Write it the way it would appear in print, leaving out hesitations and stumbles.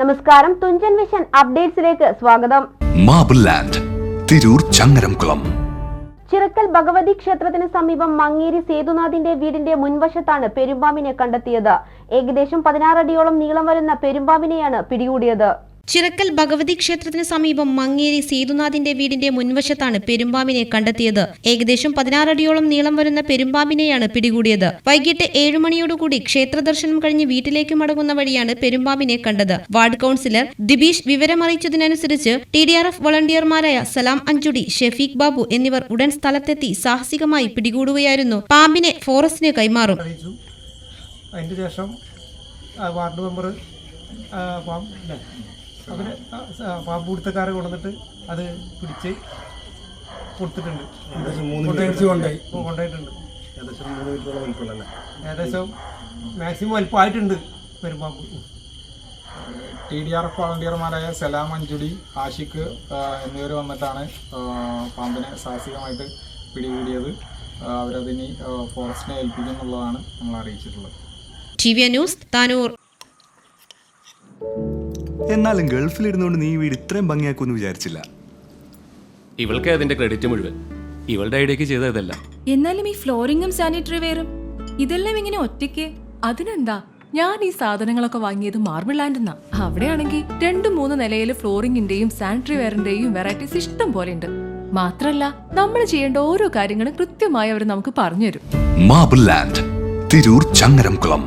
നമസ്കാരം, തുഞ്ചൻ വിഷൻ അപ്ഡേറ്റ്സിലേക്ക് സ്വാഗതം. Marble land, Tirur Changaramkulam. ചിറക്കൽ ഭഗവതി ക്ഷേത്രത്തിന് സമീപം മങ്ങേരി സേതുനാഥിന്റെ വീടിന്റെ മുൻവശത്താണ് പെരുമ്പാമ്പിനെ കണ്ടെത്തിയത്. ഏകദേശം 16 അടിയോളം നീളം വരുന്ന പെരുമ്പാമ്പിനെയാണ് പിടികൂടിയത്. ചിറക്കൽ ഭഗവതി ക്ഷേത്രത്തിന് സമീപം മങ്ങേരി സേതുനാഥിന്റെ വീടിന്റെ മുൻവശത്താണ് പെരുമ്പാമ്പിനെ കണ്ടെത്തിയത്. ഏകദേശം 16 അടിയോളം നീളം വരുന്ന പെരുമ്പാമ്പിനെയാണ് പിടികൂടിയത്. വൈകിട്ട് 7 മണിയോടുകൂടി ക്ഷേത്ര ദർശനം കഴിഞ്ഞ് വീട്ടിലേക്ക് മടങ്ങുന്ന വഴിയാണ് പെരുമ്പാമ്പിനെ കണ്ടത്. വാർഡ് കൌൺസിലർ ദിബീഷ് വിവരമറിയിച്ചതിനനുസരിച്ച് TDRF വളണ്ടിയർമാരായ സലാം അഞ്ചുടി, ഷെഫീഖ് ബാബു എന്നിവർ ഉടൻ സ്ഥലത്തെത്തി സാഹസികമായി പിടികൂടുകയായിരുന്നു. പാമ്പിനെ ഫോറസ്റ്റിന് കൈമാറും. അതിന് ശേഷം വാർഡ് മെമ്പർ അവരെ പാമ്പ് പിടുത്തക്കാരെ കൊണ്ടുവന്നിട്ട് അത് പിടിച്ച് കൊടുത്തിട്ടുണ്ട്. കൊണ്ടുപോയിട്ടുണ്ട്. ഏകദേശം മാക്സിമം വലിപ്പമായിട്ടുണ്ട് പെരുമ്പാമ്പ്. TDRF വളണ്ടിയർമാരായ സലാം അഞ്ചുടി, ആഷിഖ് എന്നിവർ വന്നിട്ടാണ് പാമ്പിനെ സാഹസികമായിട്ട് പിടികൂടിയത്. അവരതിനി ഫോറസ്റ്റിനെ ഏൽപ്പിക്കുന്നുള്ളതാണ് നമ്മൾ അറിയിച്ചിട്ടുള്ളത്. TVN news, Tanur. എന്നാലും ഗൾഫിലിരുന്നുകൊണ്ട് നീ വീട് ഇത്രയും ഭംഗിയാക്കുമെന്ന് വിചാരിച്ചില്ല. ഇവൾക്ക് അതിന്റെ ക്രെഡിറ്റ് മുഴുവൻ ഇവളുടെ ഐഡിയക്ക് ചെയ്തതല്ല. എന്നാലും ഈ ഫ്ലോറിങ്ങും സാനിറ്ററി വെയറും ഇതെല്ലാം ഇങ്ങനെ ഒറ്റയ്ക്ക്? അതിനെന്താ, ഞാൻ ഈ സാധനങ്ങളൊക്കെ വാങ്ങിയത് മാർബിൾ ലാൻഡെന്നാ. അവിടെയാണെങ്കിൽ 2-3 നിലയിൽ ഫ്ലോറിങ്ങിന്റെയും സാനിറ്ററി വെയറിന്റെയും വെറൈറ്റീസ് ഇഷ്ടം പോലെ ഉണ്ട്. മാത്രല്ല, നമ്മൾ ചെയ്യേണ്ട ഓരോ കാര്യങ്ങളും കൃത്യമായി അവർ നമുക്ക് പറഞ്ഞു തരും. Marble land, Tirur Changaramkulam.